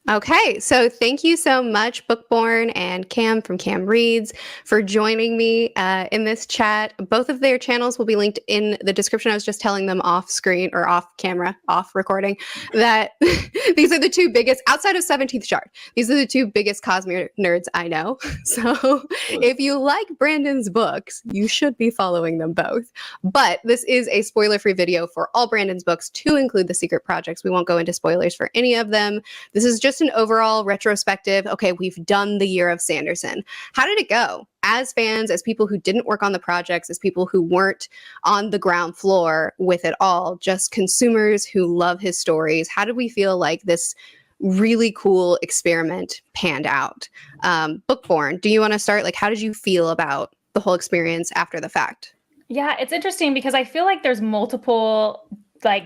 Okay, so thank you so much, Bookborn and Cam from Cam Reads, for joining me in this chat. Both of their channels will be linked in the description. I was just telling them off screen or off camera, off recording, that these are the two biggest, outside of 17th Shard, these are the two biggest Cosmere nerds I know. So if you like Brandon's books, you should be following them both. But this is a spoiler-free video for all Brandon's books, to include the secret projects. We won't go into spoilers for any of them. This is just an overall retrospective. Okay, we've done the year of Sanderson. How did it go? As fans, as people who didn't work on the projects, as people who weren't on the ground floor with it all, just consumers who love his stories, how did we feel like this really cool experiment panned out? Bookborn, do you want to start? Like, how did you feel about the whole experience after the fact? Yeah, it's interesting because I feel like there's multiple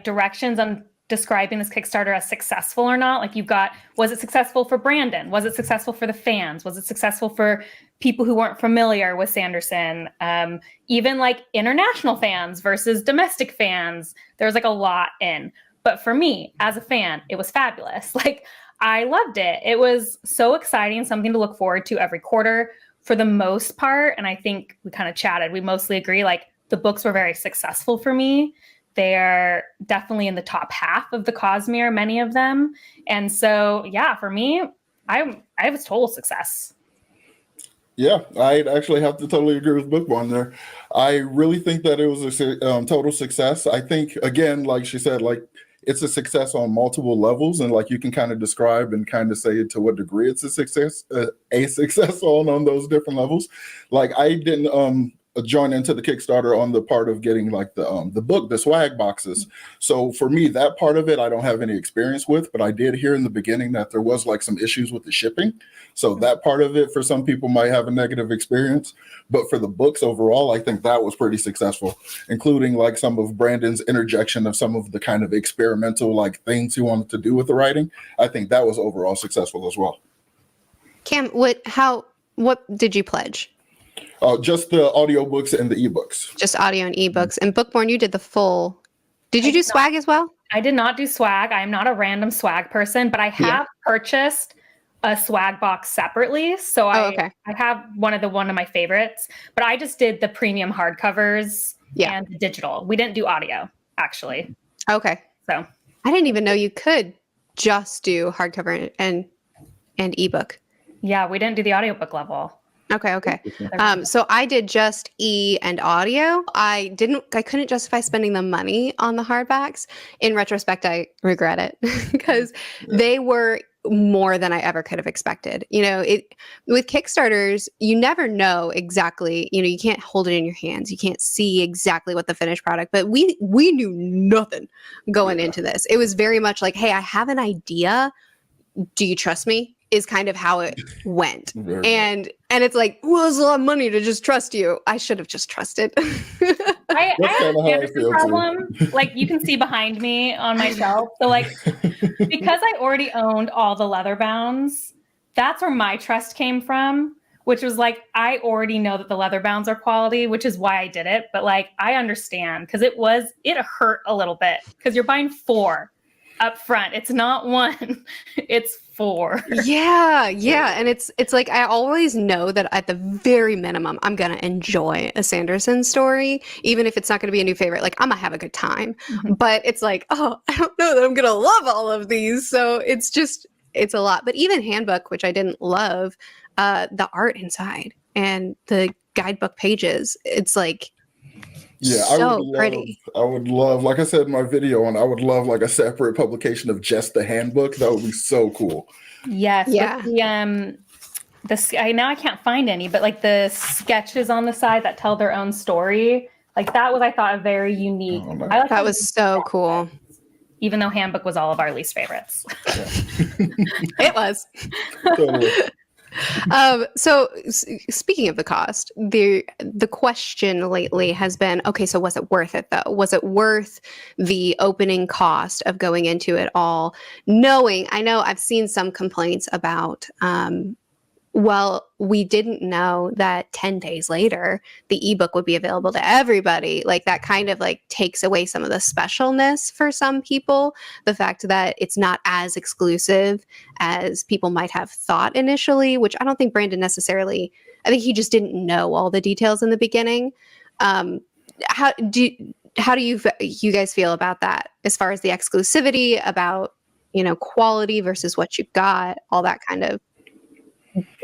directions on describing this Kickstarter as successful or not. Like, you've got, was it successful for Brandon? Was it successful for the fans? Was it successful for people who weren't familiar with Sanderson? Even like international fans versus domestic fans. There's like a lot in. But for me, as a fan, it was fabulous. Like, I loved it. It was so exciting, something to look forward to every quarter for the most part. And I think we kind of chatted, we mostly agree, like, the books were very successful for me. They're definitely in the top half of the Cosmere, many of them. And so, yeah, for me, I was total success. Yeah, I'd actually have to totally agree with Bookborn there. I really think that it was a total success. I think, again, like she said, like, it's a success on multiple levels, and like you can kind of describe and kind of say to what degree it's a success on those different levels. Like, I didn't join into the Kickstarter on the part of getting like the book, the swag boxes. So for me, that part of it, I don't have any experience with, but I did hear in the beginning that there was like some issues with the shipping. So that part of it, for some people, might have a negative experience. But for the books overall, I think that was pretty successful, including like some of Brandon's interjection of some of the kind of experimental like things he wanted to do with the writing. I think that was overall successful as well. Cam, what did you pledge? Just the audiobooks and the ebooks. Just audio and ebooks. And Bookborn, you did the full. Did you do swag as well? I did not do swag. I'm not a random swag person, but I have purchased a swag box separately. So I have one of my favorites, but I just did the premium hardcovers and the digital. We didn't do audio, actually. Okay. So I didn't even know you could just do hardcover and ebook. Yeah, we didn't do the audiobook level. Okay. So I did just e and audio. I couldn't justify spending the money on the hardbacks. In retrospect, I regret it because they were more than I ever could have expected. You know, with Kickstarters, you never know exactly, you can't hold it in your hands. You can't see exactly what the finished product, but we knew nothing going into this. It was very much like, hey, I have an idea. Do you trust me? Is kind of how it went. And it's like, well, it's a lot of money to just trust you. I should have just trusted. I have a Sanderson problem. Like, you can see behind me on my shelf. So like, because I already owned all the leather bounds, that's where my trust came from, which was like, I already know that the leather bounds are quality, which is why I did it. But like, I understand, because it hurt a little bit because you're buying 4 up front. It's not 1, it's 4. Yeah. And it's like, I always know that at the very minimum, I'm going to enjoy a Sanderson story, even if it's not going to be a new favorite. Like, I'm going to have a good time. Mm-hmm. But it's like, oh, I don't know that I'm going to love all of these. So it's a lot. But even Handbook, which I didn't love, the art inside and the guidebook pages, it's like, yeah, I would love, like I said in my video, and I would love like a separate publication of just the handbook. That would be so cool. Yes. Yeah. Now I can't find any, but like the sketches on the side that tell their own story, like that was, I thought, a very unique. That was so cool. Even though Handbook was all of our least favorites. It was. Totally. So speaking of the cost, the question lately has been, okay, so was it worth it though? Was it worth the opening cost of going into it all? I know I've seen some complaints about Well, we didn't know that 10 days later, the ebook would be available to everybody. Like that kind of like takes away some of the specialness for some people. The fact that it's not as exclusive as people might have thought initially, which I don't think Brandon necessarily, I think he just didn't know all the details in the beginning. Um, how do you guys feel about that as far as the exclusivity, about, quality versus what you got, all that kind of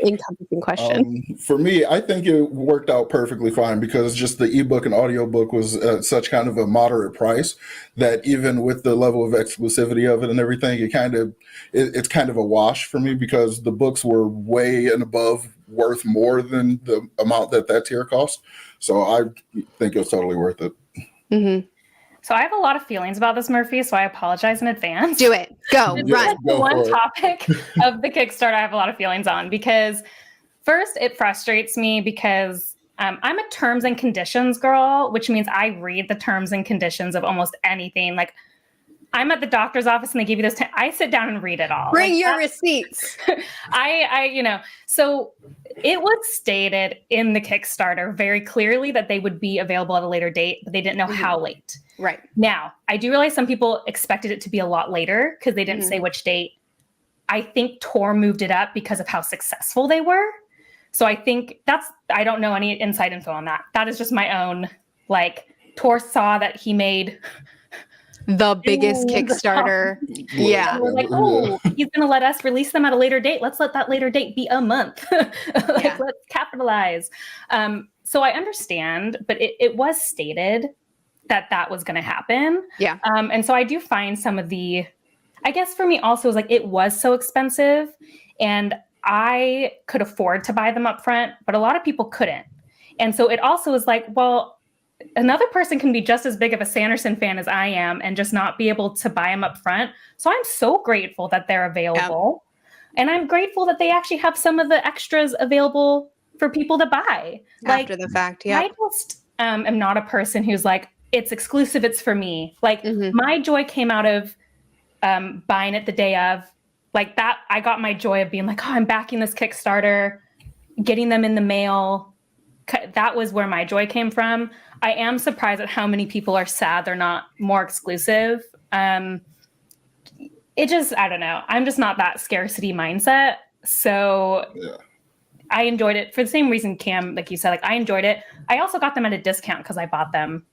encompassing question? For me, I think it worked out perfectly fine because just the ebook and audiobook was such kind of a moderate price that even with the level of exclusivity of it and everything, it's kind of a wash for me because the books were way and above worth more than the amount that tier cost. So I think it was totally worth it. Mm-hmm. So I have a lot of feelings about this, Murphy, so I apologize in advance. Do it. Go. This Run. is the one topic of the Kickstarter I have a lot of feelings on because first, it frustrates me because I'm a terms and conditions girl, which means I read the terms and conditions of almost anything. Like I'm at the doctor's office and they give you this. I sit down and read it all. Bring your receipts. So it was stated in the Kickstarter very clearly that they would be available at a later date, but they didn't know how late. Right. Now, I do realize some people expected it to be a lot later because they didn't say which date. I think Tor moved it up because of how successful they were. So I think I don't know any inside info on that. That is just my own, Tor saw that he made the biggest Kickstarter. Yeah. We're like, oh, he's going to let us release them at a later date. Let's let that later date be a month. Let's capitalize. So I understand, but it was stated that was going to happen. Yeah. And so I do find some of I guess for me also is it was so expensive and I could afford to buy them up front, but a lot of people couldn't. And so it also is well, another person can be just as big of a Sanderson fan as I am and just not be able to buy them up front. So I'm so grateful that they're available. Yep. And I'm grateful that they actually have some of the extras available for people to buy. After the fact, yeah. I just am not a person who's it's exclusive, it's for me. My joy came out of buying it the day of. That, I got my joy of being oh, I'm backing this Kickstarter, getting them in the mail. That was where my joy came from. I am surprised at how many people are sad they're not more exclusive. It just, I don't know. I'm just not that scarcity mindset. So I enjoyed it for the same reason, Cam, like you said, I enjoyed it. I also got them at a discount because I bought them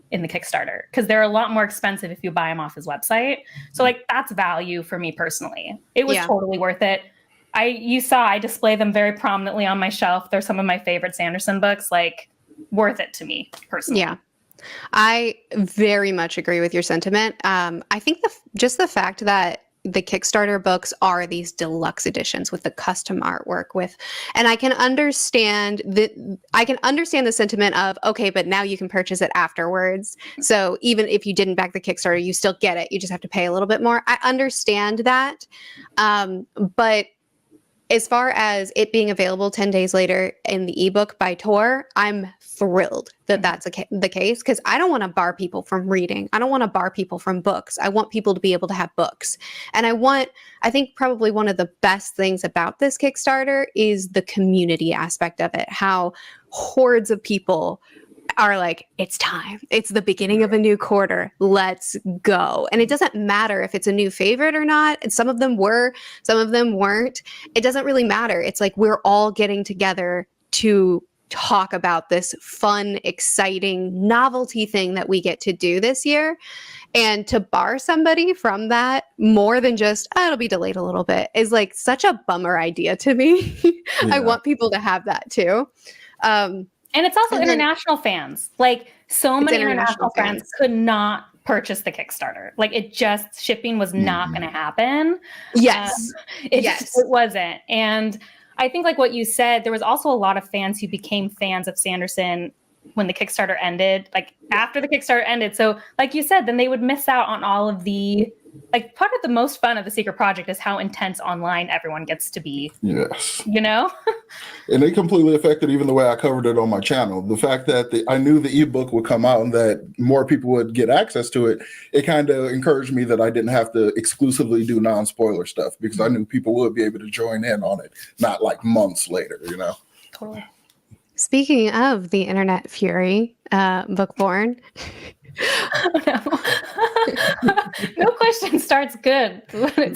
in the Kickstarter because they're a lot more expensive if you buy them off his website. So that's value for me personally. It was totally worth it. You saw I display them very prominently on my shelf. They're some of my favorite Sanderson books, worth it to me personally. Yeah. I very much agree with your sentiment. I think just the fact that the Kickstarter books are these deluxe editions with the custom artwork and I can understand the sentiment of, okay, but now you can purchase it afterwards. So even if you didn't back the Kickstarter, you still get it. You just have to pay a little bit more. I understand that. But as far as it being available 10 days later in the ebook by Tor, I'm thrilled that that's the case because I don't want to bar people from reading. I don't want to bar people from books. I want people to be able to have books. And I think probably one of the best things about this Kickstarter is the community aspect of it, how hordes of people are it's time. It's the beginning of a new quarter. Let's go. And it doesn't matter if it's a new favorite or not. And some of them were, some of them weren't. It doesn't really matter. It's we're all getting together to talk about this fun, exciting novelty thing that we get to do this year. And to bar somebody from that more than just, it'll be delayed a little bit is such a bummer idea to me. I want people to have that too. And it's also international fans. So many international fans could not purchase the Kickstarter. Shipping was not going to happen. Yes. It wasn't. And I think what you said, there was also a lot of fans who became fans of Sanderson when the Kickstarter ended, after the Kickstarter ended. So like you said, then they would miss out on all of the, part of the most fun of the secret project is how intense online everyone gets to be. Yes. And it completely affected even the way I covered it on my channel. The fact that I knew the ebook would come out and that more people would get access to it, it kind of encouraged me that I didn't have to exclusively do non-spoiler stuff because I knew people would be able to join in on it, not like months later, you know? Totally. Speaking of the internet fury, Bookborn. Oh, no. No question starts good. Right.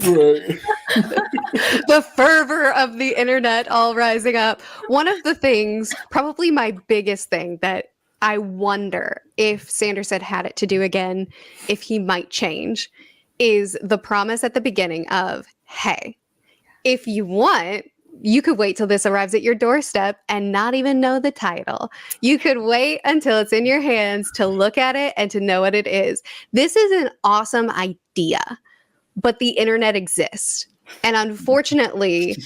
The fervor of the internet all rising up. One of the things, probably my biggest thing that I wonder if Sanderson had it to do again, if he might change, is the promise at the beginning of, hey, if you want, you could wait till this arrives at your doorstep and not even know the title. You could wait until it's in your hands to look at it and to know what it is. This is an awesome idea, but the internet exists. And unfortunately,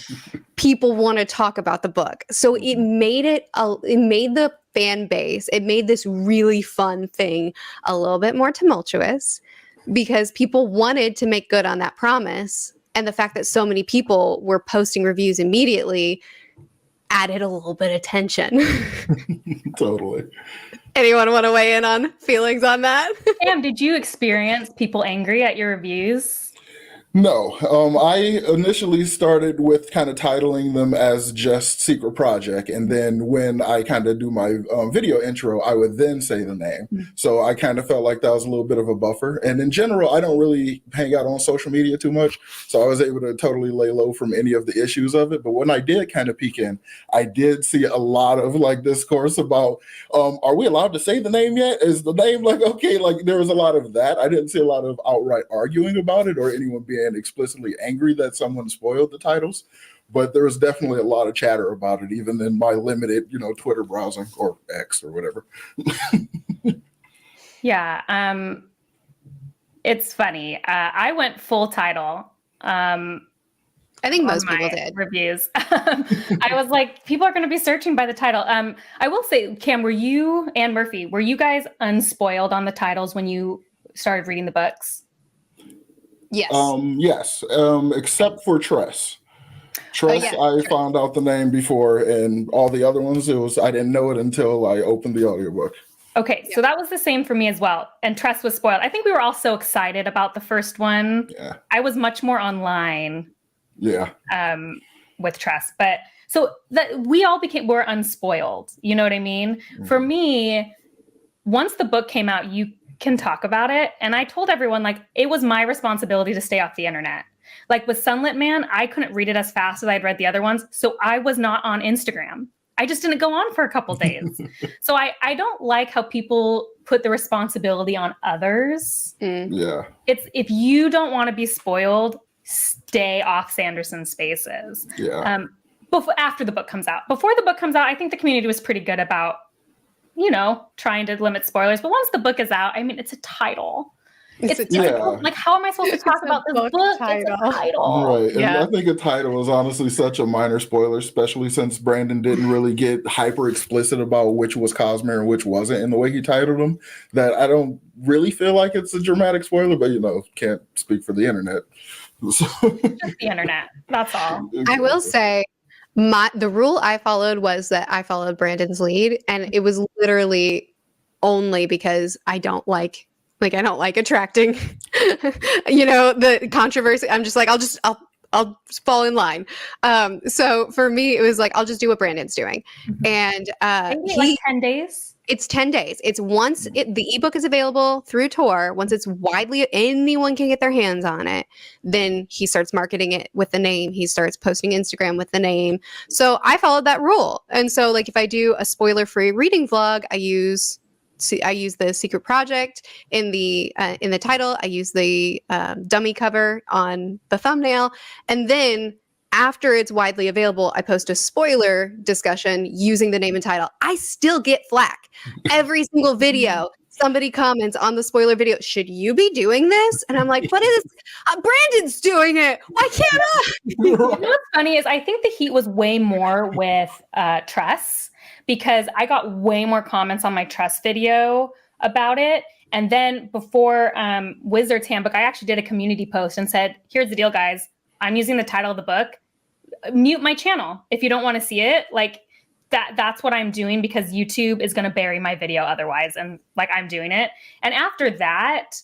people want to talk about the book. So it made the fan base, it made this really fun thing a little bit more tumultuous because people wanted to make good on that promise. And the fact that so many people were posting reviews immediately added a little bit of tension. Totally. Anyone want to weigh in on feelings on that? Sam, did you experience people angry at your reviews? No, I initially started with kind of titling them as just Secret Project. And then when I kind of do my video intro, I would then say the name. So I kind of felt like that was a little bit of a buffer. And in general, I don't really hang out on social media too much. So I was able to totally lay low from any of the issues of it. But when I did kind of peek in, I did see a lot of like discourse about, are we allowed to say the name yet? Is the name like, okay, like there was a lot of that. I didn't see a lot of outright arguing about it or anyone being explicitly angry that someone spoiled the titles, but there was definitely a lot of chatter about it, even in my limited, Twitter browsing or X or whatever. Yeah, it's funny. I went full title. I think most people my did. Reviews. I was like, people are going to be searching by the title. I will say, Cam, were you and Murphy, were you guys unspoiled on the titles when you started reading the books? Yes. Yes, except for Tress. Tress, yeah, I sure. found out the name before, and all the other ones, I didn't know it until I opened the audiobook. Okay, so that was the same for me as well. And Tress was spoiled. I think we were all so excited about the first one. Yeah. I was much more online. Yeah. With Tress, but so that we all were unspoiled. You know what I mean? Mm-hmm. For me, once the book came out, you can talk about it. And I told everyone, like, it was my responsibility to stay off the internet. Like with Sunlit Man, I couldn't read it as fast as I'd read the other ones. So I was not on Instagram. I just didn't go on for a couple days. So I don't like how people put the responsibility on others. Yeah. It's if you don't want to be spoiled, stay off Sanderson spaces. Yeah. After the book comes out. Before the book comes out, I think the community was pretty good about, trying to limit spoilers. But once the book is out, I mean, it's a title. It's a title. Like, how am I supposed to talk about this book? Title. It's a title. Right. And yeah. I think a title is honestly such a minor spoiler, especially since Brandon didn't really get hyper explicit about which was Cosmere and which wasn't in the way he titled them, that I don't really feel like it's a dramatic spoiler, but, can't speak for the internet. Just the internet. That's all. I will say the rule I followed was that I followed Brandon's lead, and it was literally only because I don't like attracting, the controversy. I'm just like, I'll fall in line. So for me, it was like, I'll just do what Brandon's doing. And like 10 days. It's 10 days. It's once the ebook is available through Tor, once it's widely, anyone can get their hands on it, then he starts marketing it with the name. He starts posting Instagram with the name. So I followed that rule. And so like if I do a spoiler-free reading vlog, I use the Secret Project in the title. I use the dummy cover on the thumbnail. And then after it's widely available, I post a spoiler discussion using the name and title. I still get flack. Every single video, somebody comments on the spoiler video, should you be doing this? And I'm like, what is Brandon's doing it. Why can't I? What's funny is I think the heat was way more with Tress, because I got way more comments on my Tress video about it. And then before Wizard's Handbook, I actually did a community post and said, here's the deal, guys. I'm using the title of the book. mute my channel if you don't want to see it. Like that's what I'm doing, because YouTube is going to bury my video otherwise. And like, I'm doing it. And after that,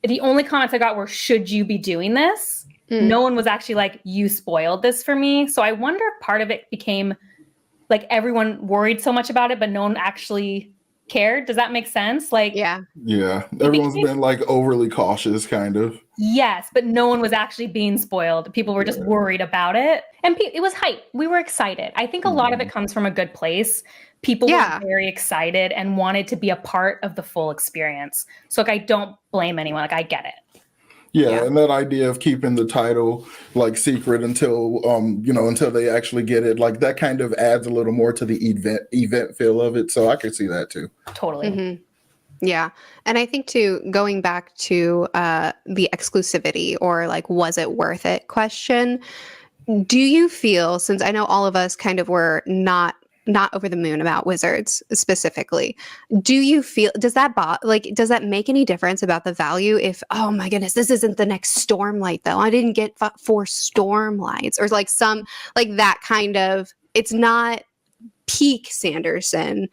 the only comments I got were, should you be doing this? No one was actually like, you spoiled this for me. So I wonder if part of it became like everyone worried so much about it, but no one actually cared. Does that make sense? Like, Yeah. Everyone's been like overly cautious, kind of. Yes, but no one was actually being spoiled. People were just worried about it. And it was hype. We were excited. I think a lot of it comes from a good place. People were very excited and wanted to be a part of the full experience. So like, I don't blame anyone. Like, I get it. Yeah, and that idea of keeping the title like secret until until they actually get it, like that kind of adds a little more to the event feel of it. So I could see that too. Totally. Yeah. And I think too, going back to the exclusivity or like, was it worth it question, do you feel, since I know all of us kind of were not over the moon about Wizards specifically, do you feel, does that make any difference about the value if, oh my goodness, this isn't the next Stormlight though, I didn't get 4 Stormlights, or like some like that kind of, it's not peak Sanderson.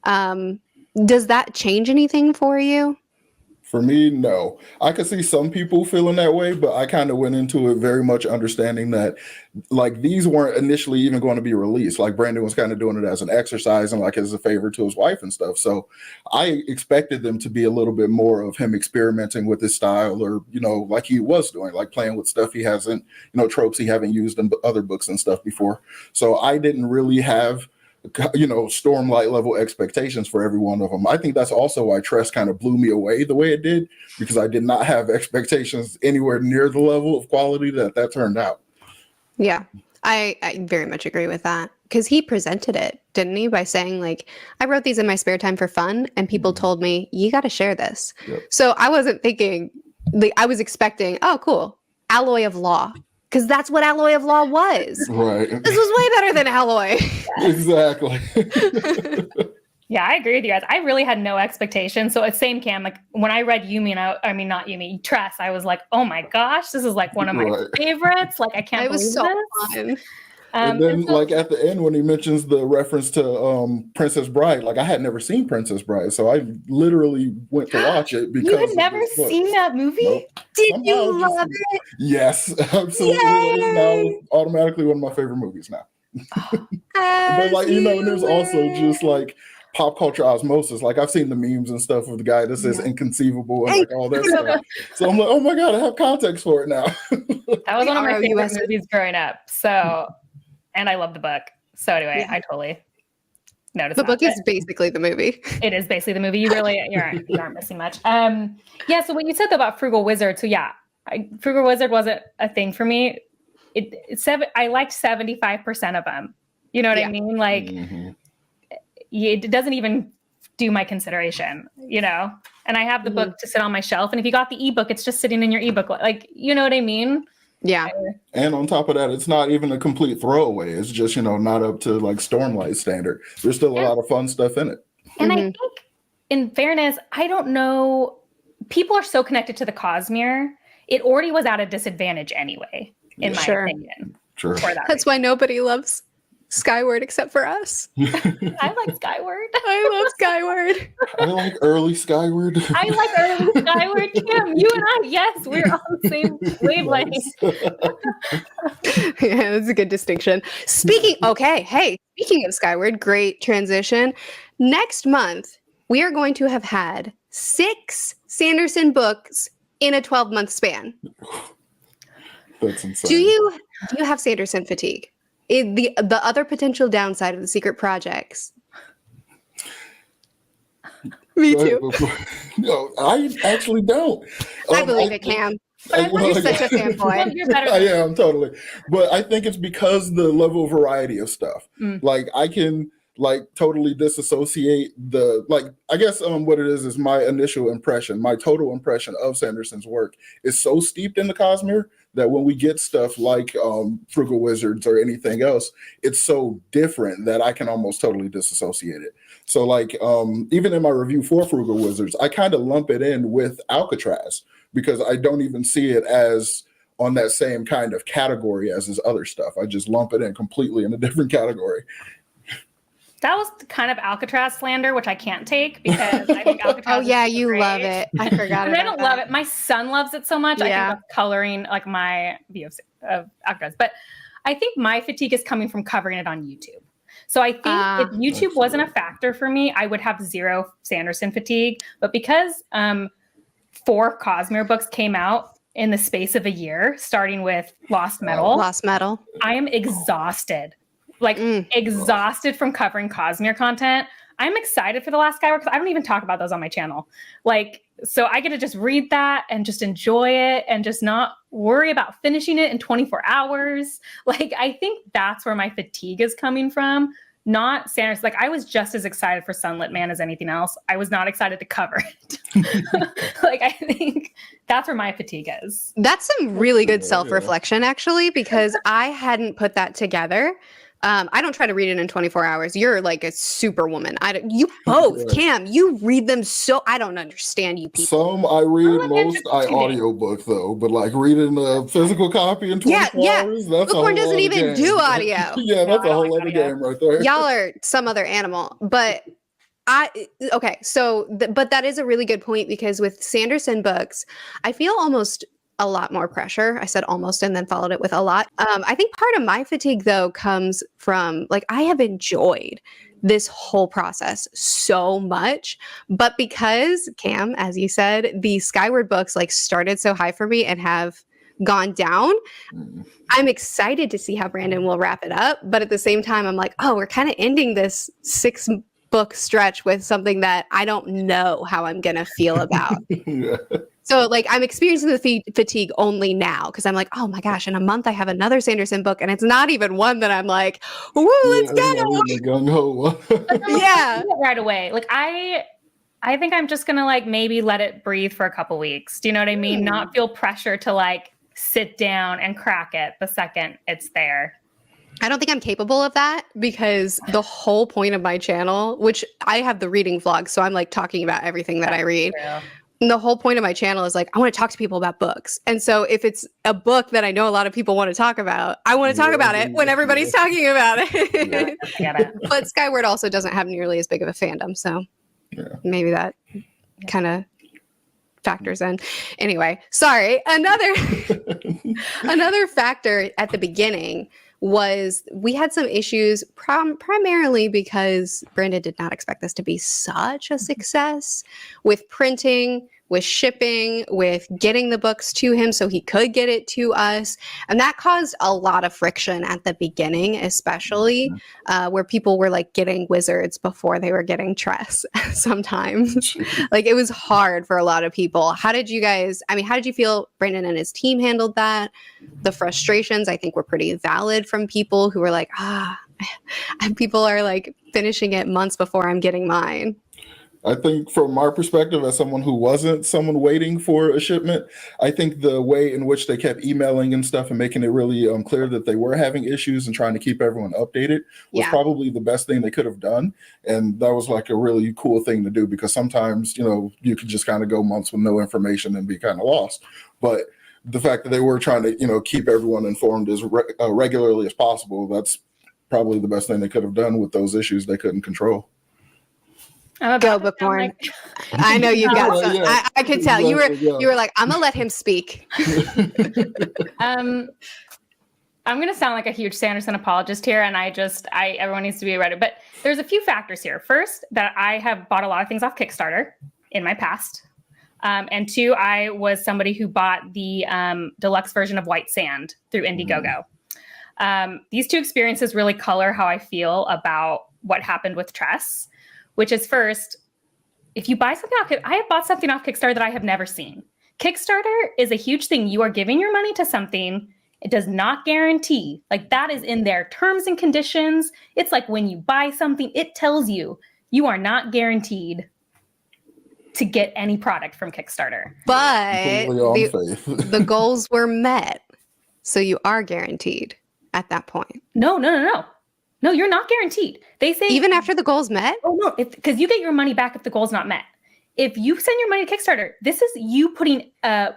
Does that change anything for you? For me, no. I could see some people feeling that way, but I kind of went into it very much understanding that like these weren't initially even going to be released. Like Brandon was kind of doing it as an exercise and like as a favor to his wife and stuff. So I expected them to be a little bit more of him experimenting with his style, or, like he was doing, like playing with stuff he hasn't, tropes he haven't used in other books and stuff before. So I didn't really have Stormlight level expectations for every one of them. I think that's also why Tress kind of blew me away the way it did, because I did not have expectations anywhere near the level of quality that turned out. Yeah, I very much agree with that, because he presented it, didn't he, by saying like, I wrote these in my spare time for fun, and people told me, you got to share this. Yep. So I wasn't thinking, I was expecting, oh, cool, Alloy of Law. Because that's what Alloy of Law was. Right. This was way better than Alloy. Exactly. Yeah, I agree with you guys. I really had no expectations. So same Cam, like when I read Yumi, not Yumi, Tress, I was like, oh my gosh, this is like one of my favorites. Like, I can't believe so this. fun. And then like at the end when he mentions the reference to Princess Bride, like I had never seen Princess Bride, so I literally went to watch it because you had never seen that movie? Nope. Did you love it? Yes, absolutely. It's now automatically one of my favorite movies now. But like and there's also just like pop culture osmosis. Like I've seen the memes and stuff of the guy that says inconceivable and like all that stuff. So I'm like, oh my god, I have context for it now. That was one of my favorite movies growing up. So, and I love the book. So anyway, I totally noticed the book is basically the movie. It is basically the movie. You aren't missing much. Yeah. So what you said though about Frugal Wizard. So yeah, Frugal Wizard wasn't a thing for me. I liked 75% of them. You know what I mean? Like it doesn't even do my consideration, and I have the book to sit on my shelf. And if you got the ebook, it's just sitting in your ebook. Like, you know what I mean? Yeah. And on top of that, it's not even a complete throwaway. It's just, not up to like Stormlight standard. There's still a lot of fun stuff in it. And I think in fairness, I don't know, people are so connected to the Cosmere. It already was at a disadvantage anyway, in my opinion. Sure. That's why nobody loves Skyward except for us. I like Skyward. I love Skyward. I like early Skyward. I like early Skyward. Kim, you and I, yes, we're on the same wavelength. Yeah, that's a good distinction. Speaking of Skyward, great transition. Next month, we are going to have had 6 Sanderson books in a 12-month span. That's insane. Do you have Sanderson fatigue? The other potential downside of the secret projects. Me too. No, I actually don't. I believe it, Cam. You're such a fanboy. You're better. I am totally. But I think it's because the level of variety of stuff. Like I can totally disassociate I guess what it is my initial impression, my total impression of Sanderson's work is so steeped in the Cosmere that when we get stuff like Frugal Wizards or anything else, it's so different that I can almost totally disassociate it. So even in my review for Frugal Wizards, I kind of lump it in with Alcatraz because I don't even see it as on that same kind of category as his other stuff. I just lump it in completely in a different category. That was kind of Alcatraz slander, which I can't take because I think Alcatraz. Oh yeah, is so you great. love it. I forgot And about I don't love it. My son loves it so much. I think Yeah. that's coloring like my view of Alcatraz. But I think my fatigue is coming from covering it on YouTube. So I think if YouTube wasn't a factor for me, I would have zero Sanderson fatigue. But because 4 Cosmere books came out in the space of a year, starting with Lost Metal, I am exhausted. Like exhausted from covering Cosmere content. I'm excited for the last Skyward because I don't even talk about those on my channel. Like, so I get to just read that and just enjoy it and just not worry about finishing it in 24 hours. Like, I think that's where my fatigue is coming from. Not Sanderson. Like, I was just as excited for Sunlit Man as anything else. I was not excited to cover it. Like, I think that's where my fatigue is. That's some really good self-reflection, actually, because I hadn't put that together. I don't try to read it in 24 hours. You're like a superwoman. You both, Cam, you read them so, I don't understand you people. Some I read, most I audiobook though, but like reading a physical copy in 24 hours, that's a whole Bookborn doesn't even game. do audio. Yeah, that's a whole other game right there. Y'all are some other animal, but okay, so, but that is a really good point because with Sanderson books, I feel almost a lot more pressure. I said almost and then followed it with a lot. I think part of my fatigue though comes from like, I have enjoyed this whole process so much, but because Cam, as you said, the Skyward books like started so high for me and have gone down, I'm excited to see how Brandon will wrap it up. But at the same time, I'm like, oh, we're kind of ending this 6-book stretch with something that I don't know how I'm going to feel about. Yeah. So like I'm experiencing the fatigue only now because I'm like, oh my gosh, in a month I have another Sanderson book and it's not even one that I'm like, woo, let's go. Yeah. Right away. Like I think I'm just gonna like maybe let it breathe for a couple weeks. Do you know what I mean? Not feel pressure to like sit down and crack it the second it's there. I don't think I'm capable of that because the whole point of my channel, which I have the reading vlog, so I'm like talking about everything that I read. And the whole point of my channel is like, I want to talk to people about books. And so if it's a book that I know a lot of people want to talk about, I want to talk about it when everybody's talking about it. But Skyward also doesn't have nearly as big of a fandom. So maybe that kind of factors in. Anyway, sorry. Another factor at the beginning was we had some issues primarily because Brandon did not expect this to be such a success with printing, with shipping, with getting the books to him so he could get it to us. And that caused a lot of friction at the beginning, especially where people were like getting wizards before they were getting Tress sometimes. Like it was hard for a lot of people. How did you feel Brandon and his team handled that? The frustrations I think were pretty valid from people who were like, people are like finishing it months before I'm getting mine. I think from our perspective, as someone who wasn't someone waiting for a shipment, I think the way in which they kept emailing and stuff and making it really clear that they were having issues and trying to keep everyone updated was probably the best thing they could have done. And that was like a really cool thing to do because sometimes, you could just kind of go months with no information and be kind of lost. But the fact that they were trying to, keep everyone informed as regularly as possible, that's probably the best thing they could have done with those issues they couldn't control. Go Bookborn. I know you've got some. Yeah. I could tell you were like, I'm gonna let him speak. I'm gonna sound like a huge Sanderson apologist here, and everyone needs to be ready. But there's a few factors here. First, that I have bought a lot of things off Kickstarter in my past, and 2, I was somebody who bought the deluxe version of White Sand through Indiegogo. These 2 experiences really color how I feel about what happened with Tress. Which is first, if you buy something I have bought something off Kickstarter that I have never seen. Kickstarter is a huge thing. You are giving your money to something. It does not guarantee. Like that is in their terms and conditions. It's like when you buy something, it tells you you are not guaranteed to get any product from Kickstarter. But the goals were met. So you are guaranteed at that point. No. No, you're not guaranteed. They say even after the goal's met? Oh no, because you get your money back if the goal's not met. If you send your money to Kickstarter, this is you putting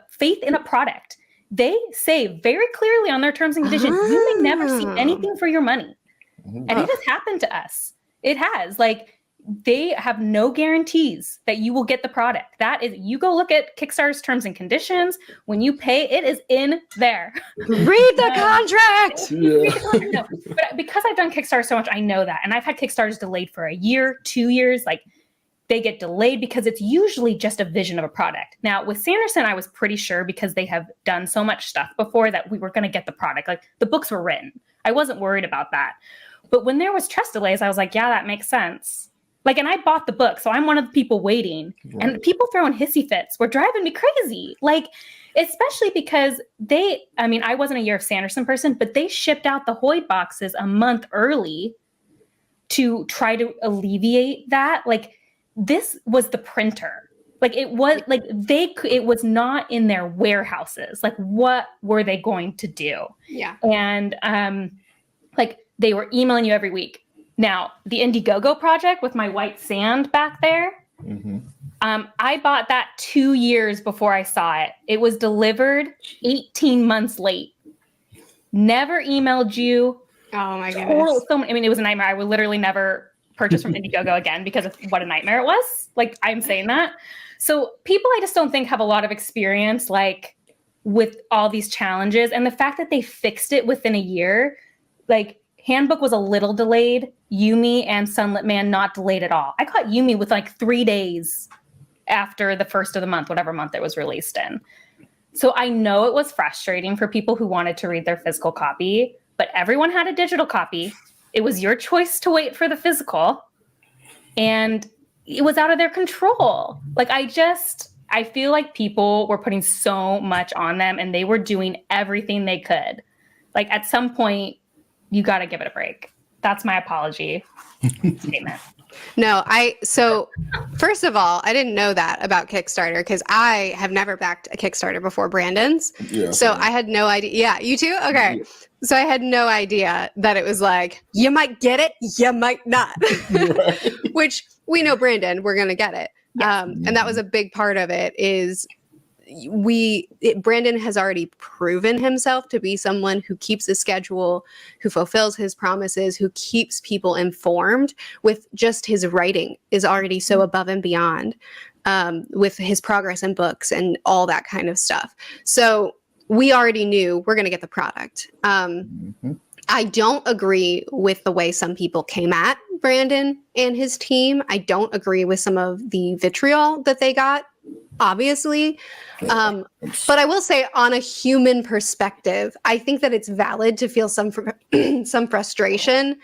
faith in a product. they say very clearly on their terms and conditions, you may never see anything for your money. And it has happened to us. It has. Like, they have no guarantees that you will get the product. That is, you go look at Kickstarter's terms and conditions. When you pay, it is in there. Read the contract. No, but because I've done Kickstarter so much, I know that. And I've had Kickstarters delayed for a year, 2 years. Like, they get delayed because it's usually just a vision of a product. Now, with Sanderson, I was pretty sure, because they have done so much stuff before, that we were going to get the product. Like, the books were written. I wasn't worried about that. But when there was trust delays, I was like, yeah, that makes sense. Like, and I bought the book, so I'm one of the people waiting. Right. And people throwing hissy fits were driving me crazy. Like, especially because I wasn't a Year of Sanderson person, but they shipped out the Hoyd boxes a month early to try to alleviate that. Like, this was the printer. Like, it was like it was not in their warehouses. Like, what were they going to do? Yeah. And like, they were emailing you every week. Now, the Indiegogo project with my white sand back there, I bought that 2 years before I saw it. It was delivered 18 months late. Never emailed you. Oh my goodness. It was a nightmare. I would literally never purchase from Indiegogo again because of what a nightmare it was. Like, I'm saying that. So people, I just don't think, have a lot of experience, like, with all these challenges. And the fact that they fixed it within a year, like, Handbook was a little delayed. Yumi and Sunlit Man, not delayed at all. I got Yumi with like 3 days after the first of the month, whatever month it was released in. So I know it was frustrating for people who wanted to read their physical copy, but everyone had a digital copy. It was your choice to wait for the physical, and it was out of their control. Like, I feel like people were putting so much on them, and they were doing everything they could. Like, at some point, you got to give it a break. That's my apology statement. No, so first of all, I didn't know that about Kickstarter because I have never backed a Kickstarter before Brandon's. Yeah, so I had no idea. Yeah, you too? Okay. Yeah. So I had no idea that it was like, you might get it, you might not. Right. Which we know, Brandon, we're going to get it. Yes. And that was a big part of it is Brandon has already proven himself to be someone who keeps his schedule, who fulfills his promises, who keeps people informed with just his writing is already so above and beyond with his progress in books and all that kind of stuff. So we already knew we're going to get the product. I don't agree with the way some people came at Brandon and his team. I don't agree with some of the vitriol that they got, obviously. But I will say, on a human perspective, I think that it's valid to feel some frustration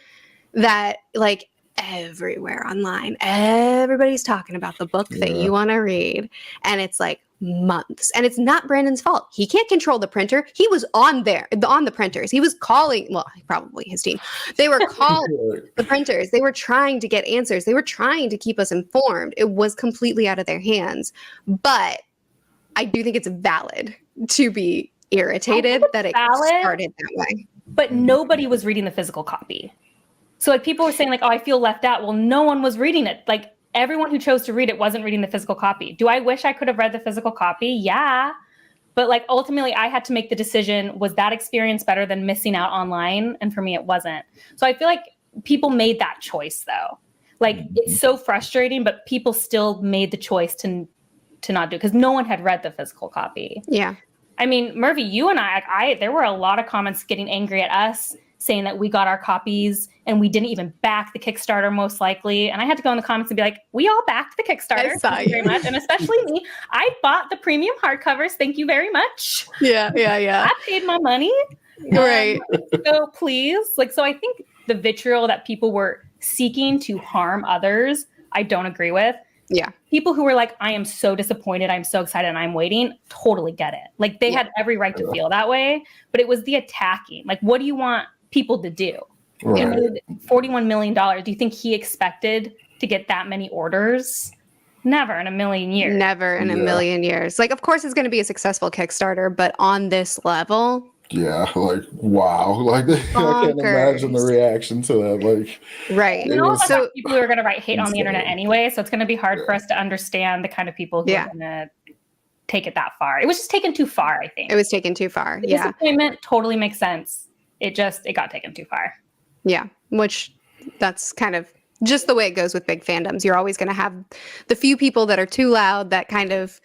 that, like, everywhere online, everybody's talking about the book that you want to read. And it's like months. And it's not Brandon's fault. He can't control the printer. He was on the printers. He was calling, well, probably his team. They were calling the printers. They were trying to get answers. They were trying to keep us informed. It was completely out of their hands. But I do think it's valid to be irritated that it started that way. But nobody was reading the physical copy. So, like, people were saying, like, oh, I feel left out. Well, no one was reading it. Like, everyone who chose to read it wasn't reading the physical copy. Do I wish I could have read the physical copy? Yeah. But, like, ultimately, I had to make the decision, was that experience better than missing out online? And for me, it wasn't. So I feel like people made that choice, though. Like, it's so frustrating, but people still made the choice to not do it because no one had read the physical copy. Yeah. I mean, Murphy, you and I, there were a lot of comments getting angry at us saying that we got our copies and we didn't even back the Kickstarter, most likely. And I had to go in the comments and be like, we all backed the Kickstarter. Thank you very much. And especially me, I bought the premium hardcovers. Thank you very much. Yeah. I paid my money. Right. So please, like, so I think the vitriol that people were seeking to harm others, I don't agree with. Yeah. People who were like, I am so disappointed, I'm so excited, and I'm waiting, totally get it. Like, they had every right to feel that way, but it was the attacking. Like, what do you want people to do? Right. He made $41 million. Do you think he expected to get that many orders? Never in a million years. Never in a million years. Like, of course it's going to be a successful Kickstarter, but on this level. Yeah, like, wow. Like, I can't imagine the reaction to that. Like, right. You know, so people who are going to write hate on the internet anyway, so it's going to be hard for us to understand the kind of people who are going to take it that far. It was just taken too far, I think. It was taken too far. The Yeah. disappointment totally makes sense. It got taken too far. Yeah. Which that's kind of just the way it goes with big fandoms. You're always going to have the few people that are too loud that kind of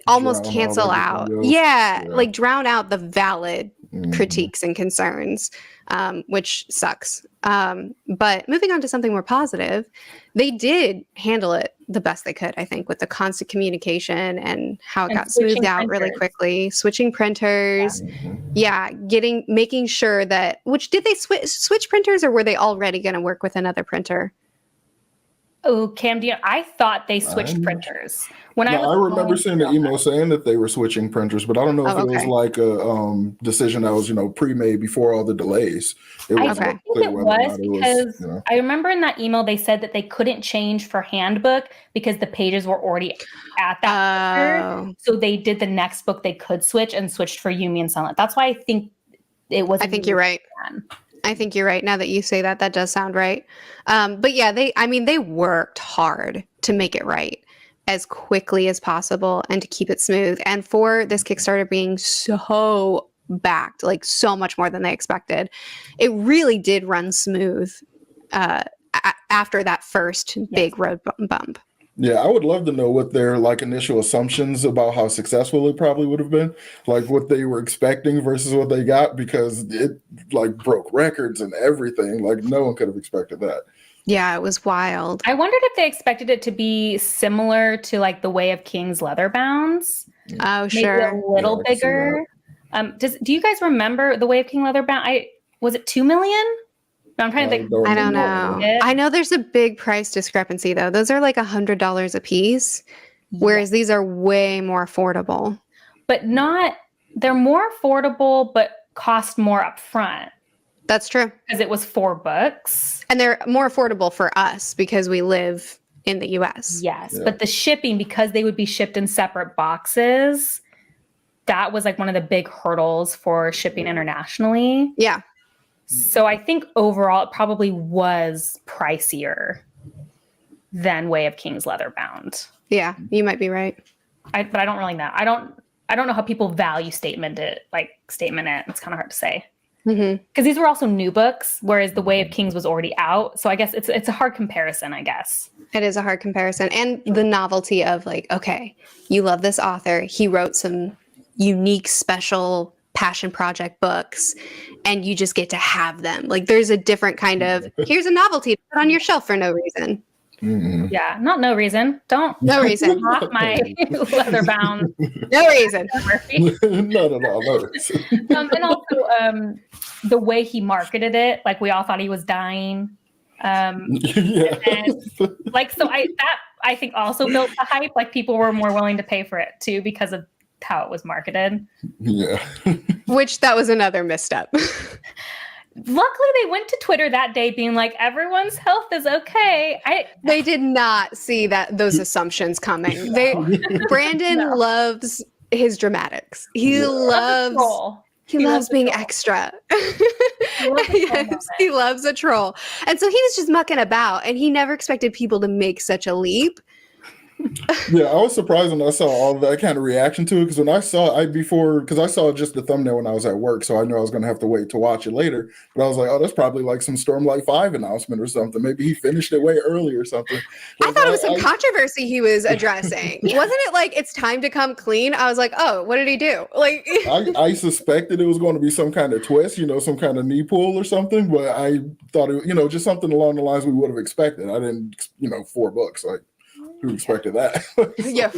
almost Drown cancel out out. everything else. Yeah, Yeah. like drown out the valid Mhm. critiques and concerns, which sucks. But moving on to something more positive, they did handle it the best they could, I think, with the constant communication and how it And got smoothed switching out really printers. quickly, switching printers. Mhm. Yeah, making sure that, which did they switch printers, or were they already going to work with another printer? Oh, Cam, I thought they switched I'm- printers. When No, I remember going seeing the through email saying that they were switching printers, but I don't know if Oh, it was okay. like a decision that was, pre-made before all the delays. It I was Okay. not think clear it whether or was not because I remember in that email they said that they couldn't change for handbook because the pages were already at that printer. Oh, So they did the next book they could switch and switched for Yumi and Sunlit. That's why I think it was. I think you're right. I think you're right. Now that you say that, that does sound right. But yeah, they worked hard to make it right as quickly as possible and to keep it smooth. And for this Kickstarter being so backed, like so much more than they expected, it really did run smooth after that first big road bump. Yeah, I would love to know what their initial assumptions about how successful it probably would have been, like what they were expecting versus what they got, because it broke records and everything. Like no one could have expected that. Yeah, it was wild. I wondered if they expected it to be similar to the Way of Kings leather bounds. Oh, Maybe sure. a little I can see bigger. Do you guys remember the Way of King leather bound? Was it 2 million? No, I'm trying to think. I don't know. I know there's a big price discrepancy though. Those are like $100 a piece, whereas these are way more affordable. But they're more affordable, but cost more upfront. That's true. Because it was 4 books. And they're more affordable for us because we live in the US. Yes. Yeah. But the shipping, because they would be shipped in separate boxes, that was one of the big hurdles for shipping internationally. Yeah. So I think overall it probably was pricier than Way of Kings leather bound. Yeah, you might be right. But I don't really know. I don't know how people value statement it. It's kind of hard to say. Because these were also new books, whereas The Way of Kings was already out. So I guess it's a hard comparison, I guess. It is a hard comparison. And the novelty of okay, you love this author. He wrote some unique, special passion project books, and you just get to have them. There's a different kind of, here's a novelty to put on your shelf for no reason. Mm-hmm. Yeah, no reason. Don't No reason. off my leather bound. No reason. Not at all. No. And also the way he marketed it, we all thought he was dying. Yeah. And I think also built the hype. People were more willing to pay for it too because of how it was marketed. Yeah. Which that was another misstep. Luckily, they went to Twitter that day being everyone's health is okay. They did not see those assumptions coming. Brandon loves his dramatics. He loves being extra. Yes, he loves a troll. And so he was just mucking about, and he never expected people to make such a leap. Yeah, I was surprised when I saw all that kind of reaction to it, because when I saw because I saw just the thumbnail when I was at work, so I knew I was going to have to wait to watch it later. But I was like, oh, that's probably some Stormlight 5 announcement or something. Maybe he finished it way early or something. I thought it was some controversy he was addressing. Wasn't it it's time to come clean? I was like, oh, what did he do? I suspected it was going to be some kind of twist, some kind of knee pull or something, but I thought it, just something along the lines we would have expected. I didn't, 4 books, who expected that? Yeah,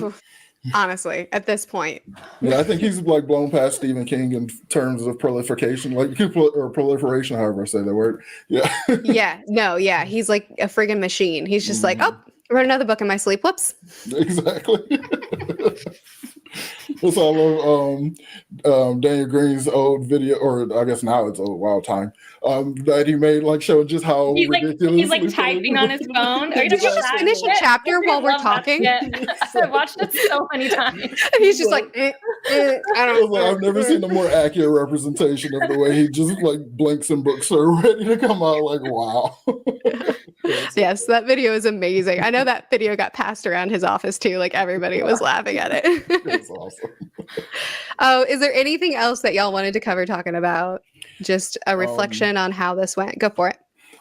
honestly, at this point. Yeah, I think he's blown past Stephen King in terms of proliferation, or proliferation, however I say that word. Yeah. Yeah. He's like a friggin' machine. He's just oh, wrote another book in my sleep. Whoops. Exactly. That's why I love Daniel Green's old video, or I guess now it's old, Wild Time, that he made, showing just how ridiculous. He's typing on his phone. Did you just finish a chapter while we're talking? I've watched it so many times. And he's just I don't know. I've never seen a more accurate representation of the way he just like blinks and books are ready to come out. Like, wow. Yes, that video is amazing. I know that video got passed around his office too. Like everybody was laughing at it. It's awesome. Oh, is there anything else that y'all wanted to cover talking about? Just a reflection on how this went. Go for it.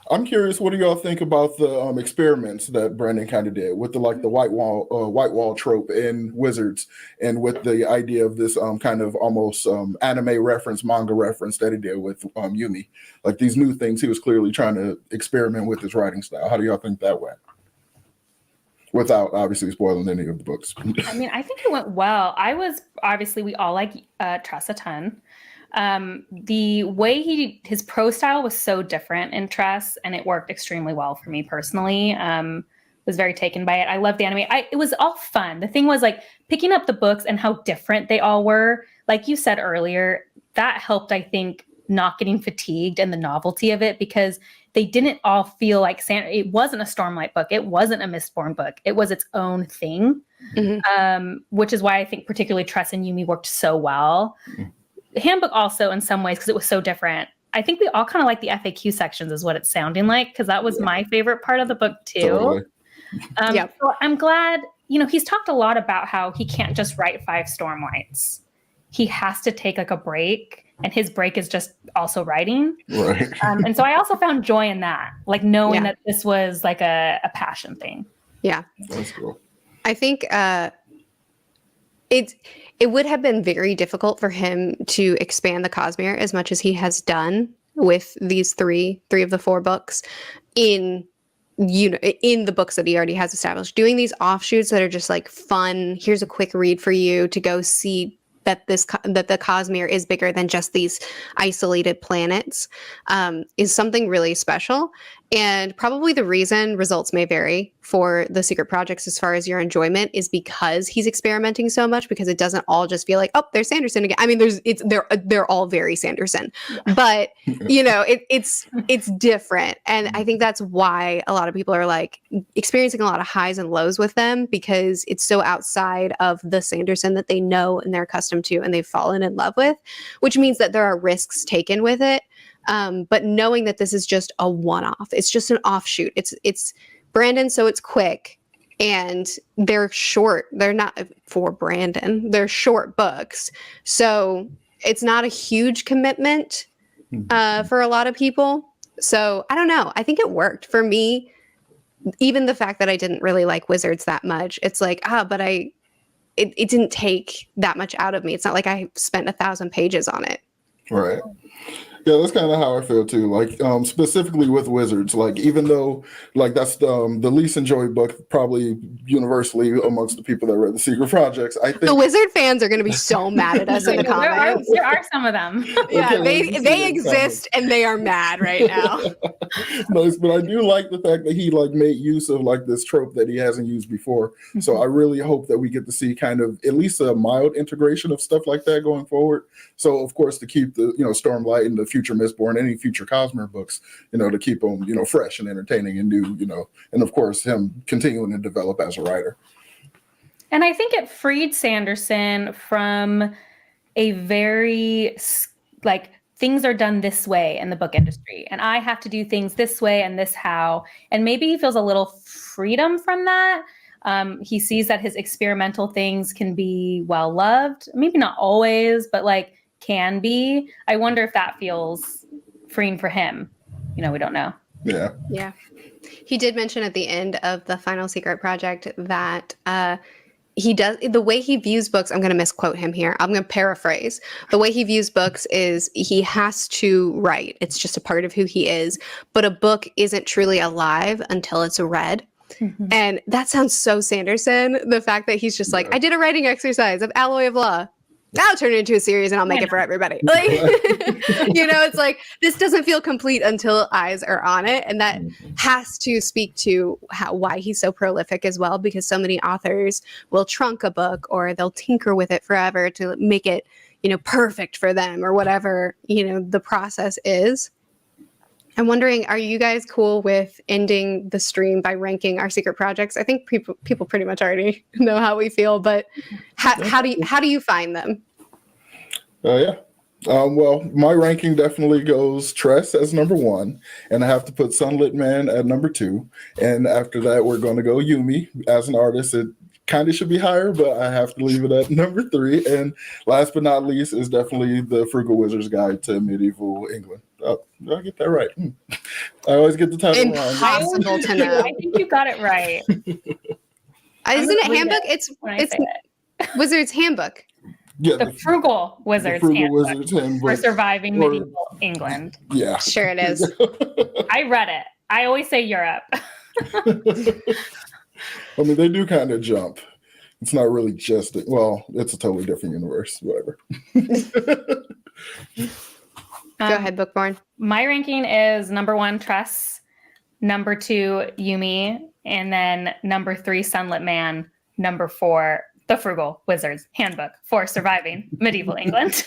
I'm curious, what do y'all think about the experiments that Brandon kind of did with the white wall trope in Wizards, and with the idea of this kind of almost anime reference, manga reference that he did with Yumi, like these new things he was clearly trying to experiment with his writing style. How do y'all think that went? Without obviously spoiling any of the books. I mean, I think it went well. We all like Tress a ton. The way his prose style was so different in Tress, and it worked extremely well for me personally. Was very taken by it. I loved the anime. It was all fun. The thing was like picking up the books and how different they all were. Like you said earlier, that helped, I think, not getting fatigued and the novelty of it, because they didn't all feel like it wasn't a Stormlight book. It wasn't a Mistborn book. It was its own thing, which is why I think particularly Tress and Yumi worked so well. The handbook also in some ways, because it was so different. I think we all kind of like the FAQ sections is what it's sounding like, because that was my favorite part of the book too. Totally. So I'm glad, he's talked a lot about how he can't just write 5 Stormlights. He has to take like a break, and his break is just also writing. Right. And so I also found joy in that, like knowing that this was like a passion thing. Yeah. That's cool. I think it would have been very difficult for him to expand the Cosmere as much as he has done with these three of the 4 books in the books that he already has established. Doing these offshoots that are just like fun. Here's a quick read for you to go see that the Cosmere is bigger than just these isolated planets, is something really special. And probably the reason results may vary for the secret projects as far as your enjoyment is because he's experimenting so much, because it doesn't all just feel like, oh, there's Sanderson again. I mean, they're all very Sanderson, but it's different. And I think that's why a lot of people are like experiencing a lot of highs and lows with them, because it's so outside of the Sanderson that they know and they're accustomed to and they've fallen in love with, which means that there are risks taken with it. But knowing that this is just a one-off, it's just an offshoot. It's Brandon, so it's quick, and they're short. They're not for Brandon. They're short books, so it's not a huge commitment for a lot of people. So I don't know. I think it worked for me. Even the fact that I didn't really like Wizards that much, it's like but it didn't take that much out of me. It's not like I spent 1,000 pages on it. Right. Yeah, that's kind of how I feel too. Like specifically with Wizards, like even though like that's the least enjoyed book probably universally amongst the people that read the secret projects, I think the Wizard fans are going to be so mad at us in the comments. There are some of them. Yeah, they exist and they are mad right now. Nice, but I do like the fact that he like made use of like this trope that he hasn't used before. So I really hope that we get to see kind of at least a mild integration of stuff like that going forward. So of course to keep the Stormlight and the future Mistborn, any future Cosmere books, to keep them fresh and entertaining and new, and of course him continuing to develop as a writer. And I think it freed Sanderson from a very like things are done this way in the book industry, and I have to do things this way and this how, and maybe he feels a little freedom from that. He sees that his experimental things can be well loved, maybe not always, but like can be. I wonder if that feels freeing for him. We don't know. Yeah. He did mention at the end of the final secret project that he does, the way he views books, I'm going to misquote him here. I'm going to paraphrase. The way he views books is he has to write. It's just a part of who he is. But a book isn't truly alive until it's read. Mm-hmm. And that sounds so Sanderson. The fact that he's just like, I did a writing exercise of Alloy of Law. I'll turn it into a series and I'll make it for everybody. Like, it's like, this doesn't feel complete until eyes are on it. And that has to speak to why he's so prolific as well, because so many authors will trunk a book or they'll tinker with it forever to make it, perfect for them or whatever, the process is. I'm wondering, are you guys cool with ending the stream by ranking our secret projects? I think people pretty much already know how we feel, but how do you find them? Yeah. Well, my ranking definitely goes Tress as number 1, and I have to put Sunlit Man at number 2. And after that, we're going to go Yumi. As an artist, it kind of should be higher, but I have to leave it at number 3. And last but not least is definitely the Frugal Wizard's Guide to Medieval England. Oh, did I get that right? I always get the title wrong. Impossible to know. I think you got it right. Isn't it handbook? It's Wizard's Handbook. Yeah, the Frugal Wizard's Handbook for surviving medieval England. Yeah, sure it is. I read it. I always say Europe. I mean, they do kind of jump. It's not really just it's a totally different universe. Whatever. Go ahead, Bookborn. My ranking is number 1, Tress, number 2, Yumi, and then number 3, Sunlit Man, number 4, The Frugal Wizard's Handbook for Surviving Medieval England.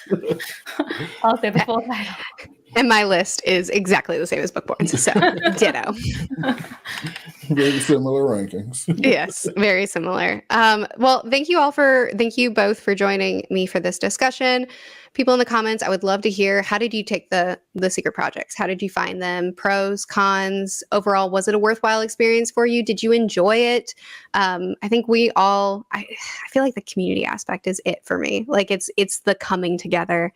I'll say the full title. And my list is exactly the same as Bookborn's, so ditto. Very similar rankings. Yes, very similar. Well, thank you both for joining me for this discussion. People in the comments, I would love to hear, how did you take the secret projects? How did you find them? Pros, cons, overall, was it a worthwhile experience for you? Did you enjoy it? I think I feel like the community aspect is it for me. Like it's the coming together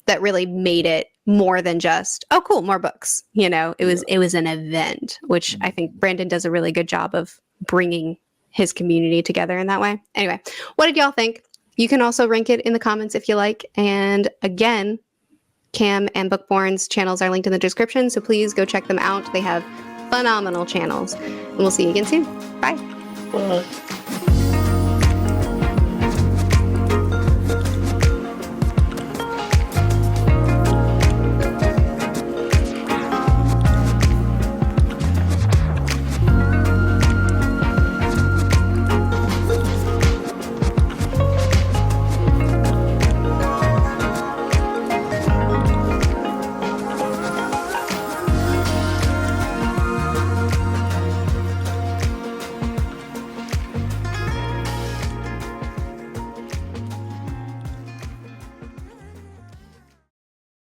that really made it more than just, oh, cool, more books. It was an event, which I think Brandon does a really good job of bringing his community together in that way. Anyway, what did y'all think? You can also rank it in the comments if you like. And again, Cam and Bookborn's channels are linked in the description, so please go check them out. They have phenomenal channels. And we'll see you again soon. Bye. Bye.